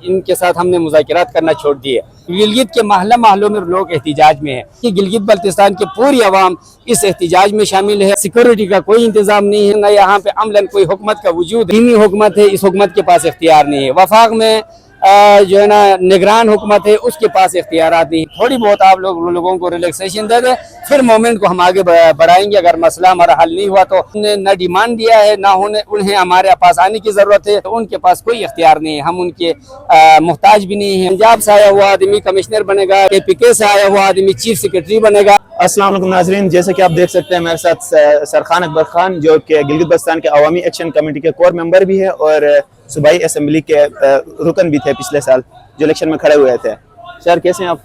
ان کے ساتھ ہم نے مذاکرات کرنا چھوڑ دیے۔ گلگت کے محلہ محلوں میں لوگ احتجاج میں ہیں کہ گلگت بلتستان کی پوری عوام اس احتجاج میں شامل ہے۔ سیکورٹی کا کوئی انتظام نہیں ہے، نہ یہاں پہ عملاً کوئی حکومت کا وجود ہے۔ دینی حکومت ہے، اس حکومت کے پاس اختیار نہیں ہے۔ وفاق میں جو ہے نا نگران حکومت ہے، اس کے پاس اختیارات نہیں۔ تھوڑی بہت آپ لوگوں کو ریلیکسیشن دے دیں، پھر مومنٹ کو ہم آگے بڑھائیں گے۔ اگر مسئلہ ہمارا حل نہیں ہوا تو ہم نے نہ ڈیمانڈ دیا ہے، نہ انہیں ہمارے پاس آنے کی ضرورت ہے، تو ان کے پاس کوئی اختیار نہیں ہے، ہم ان کے محتاج بھی نہیں ہیں۔ پنجاب سے آیا ہوا آدمی کمشنر بنے گا، KPK سے آیا ہوا آدمی چیف سیکرٹری بنے گا۔ السلام علیکم ناظرین، جیسے کہ آپ دیکھ سکتے ہیں میرے ساتھ سرخان اکبر خان، جو کہ گلگت بلتستان کے عوامی ایکشن کمیٹی کے کور ممبر بھی ہے اور صوبائی اسمبلی کے رکن بھی تھے پچھلے سال، جو الیکشن میں کھڑے ہوئے تھے۔ سر کیسے ہیں آپ؟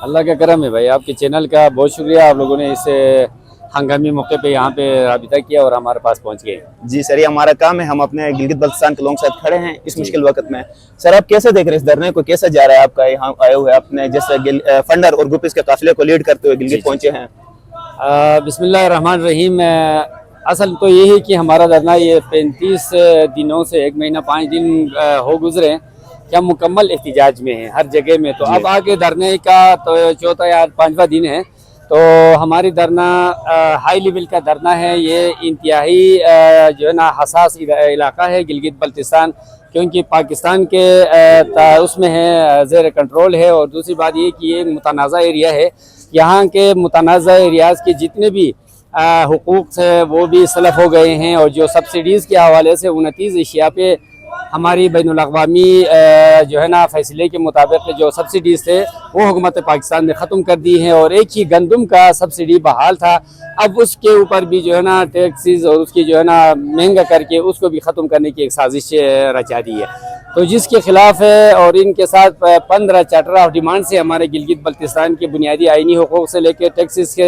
اللہ کا کرم ہے بھائی، آپ کے چینل کا بہت شکریہ، آپ لوگوں نے اس ہنگامی موقع پہ یہاں پہ رابطہ کیا اور ہمارے پاس پہنچ گئے۔ جی سر، یہ ہمارا کام ہے، ہم اپنے گلگت بلتستان کے لوگوں کے ساتھ کھڑے ہیں اس مشکل وقت میں۔ سر آپ کیسے دیکھ رہے ہیں اس دھرنے کو، کیسا جا رہا ہے آپ کا یہاں آئے ہوئے؟ آپ نے جیسے فنڈر اور گروپ اس کے قافلے کو لیڈ کرتے ہوئے گلگت پہنچے ہیں۔ بسم اللہ الرحمن الرحیم۔ اصل تو یہ ہے کہ ہمارا دھرنا یہ 35 دنوں سے 1 مہینہ 5 دن ہو گزرے ہیں کہ ہم مکمل احتجاج میں ہیں ہر جگہ میں۔ تو اب آگے دھرنے کا تو چوتھا یا 5واں دن ہے، تو ہماری دھرنا ہائی لیول کا دھرنا ہے۔ یہ انتہائی جو ہے نا حساس علاقہ ہے گلگت بلتستان، کیونکہ پاکستان کے اس میں ہے، زیر کنٹرول ہے۔ اور دوسری بات یہ کہ یہ ایک متنازع ایریا ہے، یہاں کے متنازع ایریاز کے جتنے بھی حقوق سے وہ بھی سلب ہو گئے ہیں، اور جو سبسڈیز کے حوالے سے 29 اشیاء پہ ہماری بین الاقوامی جو ہے نا فیصلے کے مطابق جو سبسڈیز تھے وہ حکومت پاکستان نے ختم کر دی ہیں، اور ایک ہی گندم کا سبسڈی بحال تھا، اب اس کے اوپر بھی جو ہے نا ٹیکسز اور اس کی جو ہے نا مہنگا کر کے اس کو بھی ختم کرنے کی ایک سازش رچا دی ہے، تو جس کے خلاف ہے۔ اور ان کے ساتھ 15 چارٹر آف ڈیمانڈ سے ہمارے گلگت بلتستان کے بنیادی آئینی حقوق سے لے کے ٹیکسز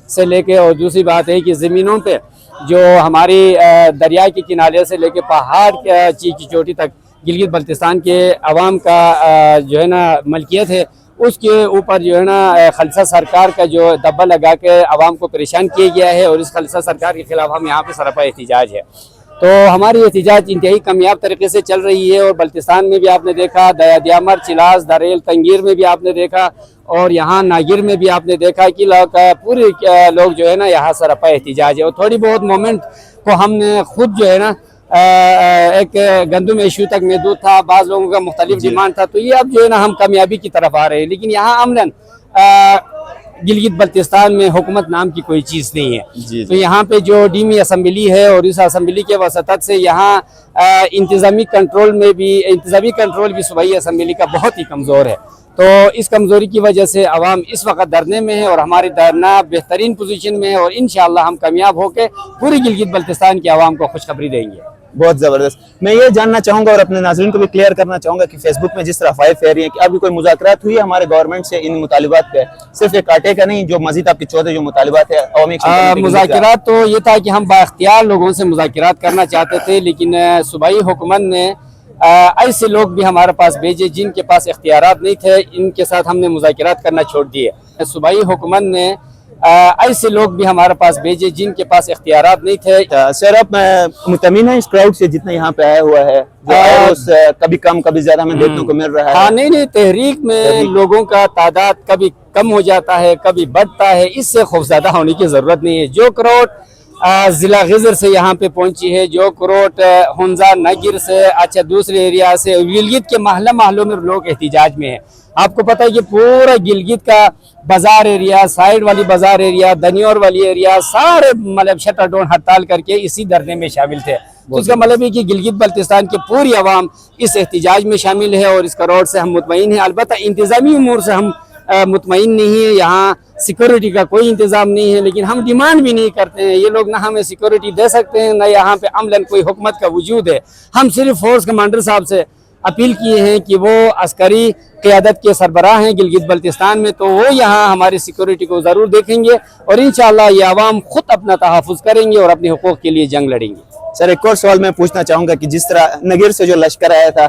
سے لے کے، اور دوسری بات ہے کہ زمینوں پہ جو ہماری دریا کے کنارے سے لے کے پہاڑ کی چوٹی تک گلگت بلتستان کے عوام کا جو ہے نا ملکیت ہے، اس کے اوپر جو ہے نا خالصہ سرکار کا جو دبا لگا کے عوام کو پریشان کیا گیا ہے، اور اس خالصہ سرکار کے خلاف ہم یہاں پہ سراپا احتجاج ہے۔ تو ہماری احتجاج انتہائی کامیاب طریقے سے چل رہی ہے، اور بلتستان میں بھی آپ نے دیکھا، دیامر، چلاس، دریل، تنگیر میں بھی آپ نے دیکھا، اور یہاں ناگیر میں بھی آپ نے دیکھا کہ پورے لوگ جو ہے نا یہاں سراپا احتجاج ہے۔ اور تھوڑی بہت مومنٹ کو ہم نے خود جو ہے نا ایک گندم ایشو تک محدود تھا، بعض لوگوں کا مختلف ڈیمانڈ تھا، تو یہ اب جو ہے نا ہم کامیابی کی طرف آ رہے ہیں۔ لیکن یہاں عملاً گلگت بلتستان میں حکومت نام کی کوئی چیز نہیں ہے، تو یہاں پہ جو ڈیمی اسمبلی ہے، اور اس اسمبلی کے وساطت سے یہاں انتظامی کنٹرول بھی صوبائی اسمبلی کا بہت ہی کمزور ہے، تو اس کمزوری کی وجہ سے عوام اس وقت دھرنے میں ہے، اور ہماری دھرنا بہترین پوزیشن میں ہے، اور انشاءاللہ ہم کامیاب ہو کے پوری گلگت بلتستان کی عوام کو خوشخبری دیں گے۔ بہت زبردست۔ میں یہ جاننا چاہوں گا اور اپنے ناظرین کو بھی کلیئر کرنا چاہوں گا کہ فیس بک میں جس طرح افواہیں پھیل رہی ہیں کہ ابھی کوئی مذاکرات ہوئی ہے ہمارے گورنمنٹ سے ان مطالبات پہ، صرف ایک کاٹے کا نہیں، جو مزید آپ کے 14 جو مطالبات ہیں عوامی مذاکرات تو یہ تھا کہ ہم با اختیار لوگوں سے مذاکرات کرنا چاہتے تھے، لیکن صوبائی حکومت نے ایسے لوگ بھی ہمارے پاس بھیجے جن کے پاس اختیارات نہیں تھے، ان کے ساتھ ہم نے مذاکرات کرنا چھوڑ دیے۔ صوبائی حکومت نے ایسے لوگ بھی ہمارے پاس بھیجے جن کے پاس اختیارات نہیں تھے۔ سر آپ مطمئن ہیں اس کراؤڈ سے جتنا یہاں پہ آیا ہوا ہے؟ کبھی کم کبھی زیادہ ہمیں دیکھنے کو مل رہا ہے۔ ہاں نہیں، تحریک میں لوگوں کا تعداد کبھی کم ہو جاتا ہے، کبھی بڑھتا ہے، اس سے خوفزدہ ہونے کی ضرورت نہیں ہے۔ جو کروٹ ضلع غزر سے یہاں پہ پہنچی ہے، جو کروٹ ہنزا نگر سے، اچھا دوسرے ایریا سے، گلگت کے محلہ محلوں میں لوگ احتجاج میں ہیں۔ آپ کو پتہ ہے کہ پورا گلگت کا بازار ایریا، سائیڈ والی بازار ایریا، دنیور والی ایریا، سارے مطلب شٹر ڈاؤن ہڑتال کر کے اسی دھرنے میں شامل تھے۔ اس کا مطلب ہے کہ گلگت بلتستان کی پوری عوام اس احتجاج میں شامل ہے، اور اس کروڑ سے ہم مطمئن ہیں۔ البتہ انتظامی امور سے ہم مطمئن نہیں ہیں، یہاں سیکورٹی کا کوئی انتظام نہیں ہے، لیکن ہم ڈیمانڈ بھی نہیں کرتے ہیں۔ یہ لوگ نہ ہمیں سیکورٹی دے سکتے ہیں، نہ یہاں پہ عملاً کوئی حکومت کا وجود ہے۔ ہم صرف فورس کمانڈر صاحب سے اپیل کیے ہیں کہ وہ عسکری قیادت کے سربراہ ہیں گلگت بلتستان میں، تو وہ یہاں ہماری سیکورٹی کو ضرور دیکھیں گے، اور انشاءاللہ یہ عوام خود اپنا تحفظ کریں گے اور اپنے حقوق کے لیے جنگ لڑیں گے۔ سر ایک اور سوال میں پوچھنا چاہوں گا کہ جس طرح نگر سے جو لشکر آیا تھا،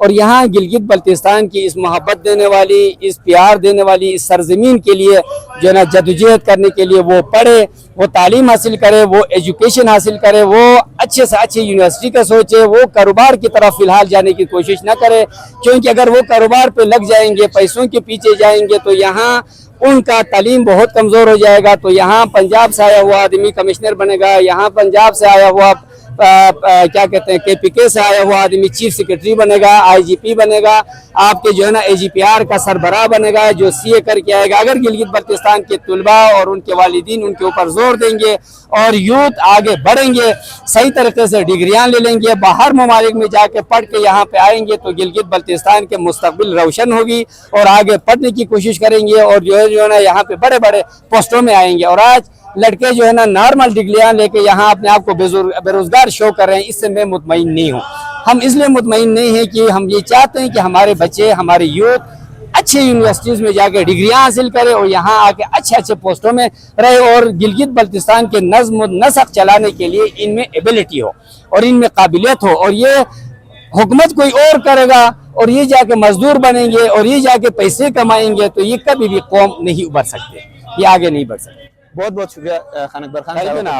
اور یہاں گلگت بلتستان کی اس محبت دینے والی، اس پیار دینے والی اس سرزمین کے لیے جو ہے نا جدوجہد کرنے کے لیے وہ پڑھے، وہ تعلیم حاصل کرے، وہ ایجوکیشن حاصل کرے، وہ اچھے سے اچھی یونیورسٹی کا سوچے، وہ کاروبار کی طرف فی الحال جانے کی کوشش نہ کرے، کیونکہ اگر وہ کاروبار پہ لگ جائیں گے، پیسوں کے پیچھے جائیں گے تو یہاں ان کا تعلیم بہت کمزور ہو جائے گا. تو یہاں پنجاب سے آیا ہوا آدمی کمشنر بنے گا، یہاں پنجاب سے آیا ہوا کیا کہتے ہیں KPK سے آیا ہوا آدمی چیف سیکرٹری بنے گا، IGP بنے گا، آپ کے جو ہے نا AGPR کا سربراہ بنے گا، جو CA کر کے آئے گا. اگر گلگت بلتستان کے طلباء اور ان کے والدین ان کے اوپر زور دیں گے اور یوتھ آگے بڑھیں گے، صحیح طریقے سے ڈگریاں لے لیں گے، باہر ممالک میں جا کے پڑھ کے یہاں پہ آئیں گے تو گلگت بلتستان کے مستقبل روشن ہوگی اور آگے پڑھنے کی کوشش کریں گے اور جو ہے نا یہاں پہ بڑے بڑے پوسٹوں میں آئیں گے. اور آج لڑکے جو ہے نا نارمل ڈگریاں لے کے یہاں اپنے آپ کو بے روزگار شو کر رہے ہیں، اس سے میں مطمئن نہیں ہوں. ہم اس لیے مطمئن نہیں ہیں کہ ہم یہ چاہتے ہیں کہ ہمارے بچے، ہمارے یوتھ اچھے یونیورسٹیز میں جا کے ڈگریاں حاصل کرے اور یہاں آ کے اچھے پوسٹوں میں رہے اور گلگت بلتستان کے نظم و نسق چلانے کے لیے ان میں ایبلٹی ہو اور ان میں قابلیت ہو. اور یہ حکومت کوئی اور کرے گا اور یہ جا کے مزدور بنیں گے اور یہ جا کے پیسے کمائیں گے تو یہ کبھی بھی قوم نہیں ابھر سکتے، یہ آگے نہیں بڑھ سکتے. بہت بہت شکریہ خان اکبر خان Thank you صاحب. جناب.